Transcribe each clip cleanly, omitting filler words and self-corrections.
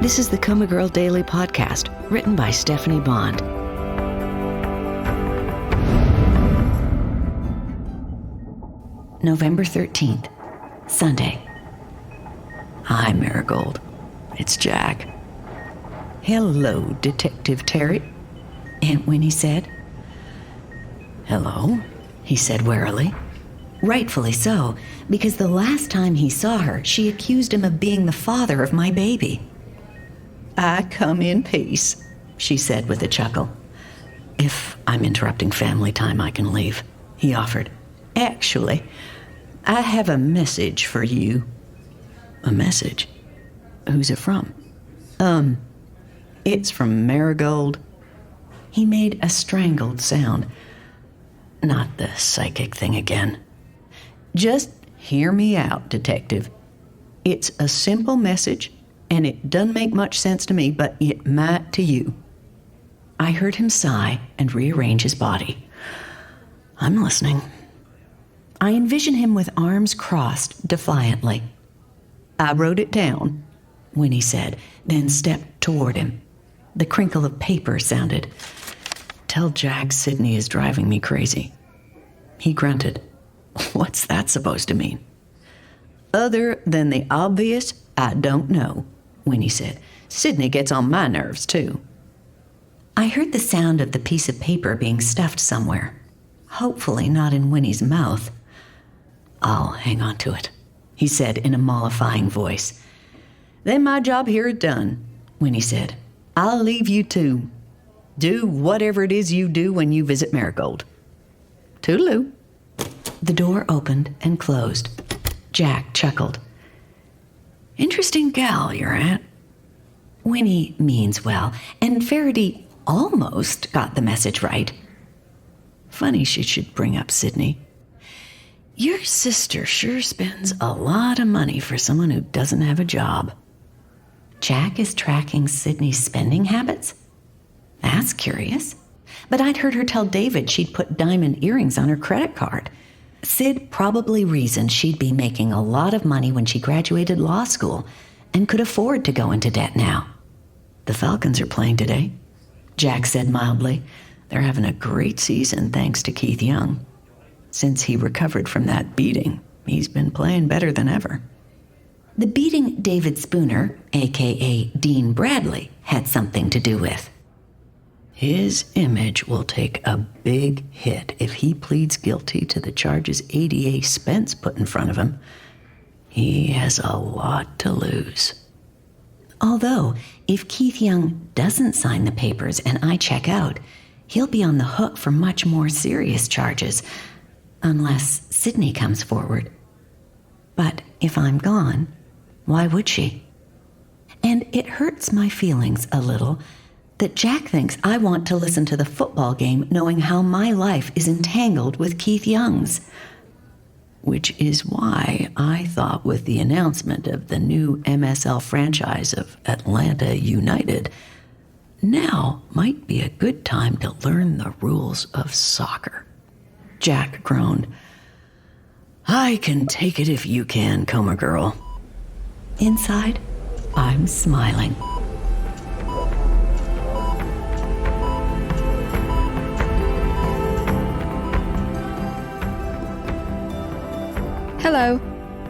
This is the COMA Girl Daily Podcast, written by Stephanie Bond. November 13th, Sunday. Hi, Marigold. It's Jack. Hello, Detective Terry, Aunt Winnie said. Hello, he said warily. Rightfully so, because the last time he saw her, she accused him of being the father of my baby. I come in peace, she said with a chuckle. If I'm interrupting family time, I can leave, he offered. Actually, I have a message for you. A message? Who's it from? It's from Marigold. He made a strangled sound. Not the psychic thing again. Just hear me out, Detective. It's a simple message, and it doesn't make much sense to me, but it might to you. I heard him sigh and rearrange his body. I'm listening. I envision him with arms crossed defiantly. I wrote it down, Winnie said, then stepped toward him. The crinkle of paper sounded. Tell Jack Sydney is driving me crazy. He grunted. What's that supposed to mean? Other than the obvious, I don't know, Winnie said. Sydney gets on my nerves, too. I heard the sound of the piece of paper being stuffed somewhere. Hopefully not in Winnie's mouth. I'll hang on to it, he said in a mollifying voice. Then my job here is done, Winnie said. I'll leave you to do whatever it is you do when you visit Marigold. Toodaloo. The door opened and closed. Jack chuckled. Interesting gal, your aunt. Winnie means well, and Faraday almost got the message right. Funny she should bring up Sydney. Your sister sure spends a lot of money for someone who doesn't have a job. Jack is tracking Sydney's spending habits? That's curious. But I'd heard her tell David she'd put diamond earrings on her credit card. Sid probably reasoned she'd be making a lot of money when she graduated law school and could afford to go into debt now. The Falcons are playing today, Jack said mildly. They're having a great season thanks to Keith Young. Since he recovered from that beating, he's been playing better than ever. The beating David Spooner, a.k.a. Dean Bradley, had something to do with. His image will take a big hit if he pleads guilty to the charges ADA Spence put in front of him. He has a lot to lose. Although, if Keith Young doesn't sign the papers and I check out, he'll be on the hook for much more serious charges, unless Sydney comes forward. But if I'm gone, why would she? And it hurts my feelings a little that Jack thinks I want to listen to the football game knowing how my life is entangled with Keith Young's. Which is why I thought with the announcement of the new MSL franchise of Atlanta United, now might be a good time to learn the rules of soccer. Jack groaned. I can take it if you can, Coma Girl. Inside, I'm smiling. Hello,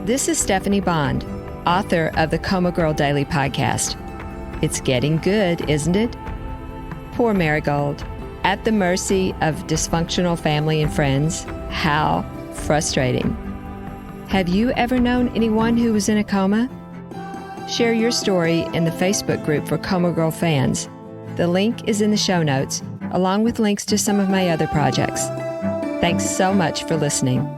this is Stephanie Bond, author of the COMA Girl Daily Podcast. It's getting good, isn't it? Poor Marigold, at the mercy of dysfunctional family and friends. How frustrating. Have you ever known anyone who was in a coma? Share your story in the Facebook group for COMA Girl fans. The link is in the show notes, along with links to some of my other projects. Thanks so much for listening.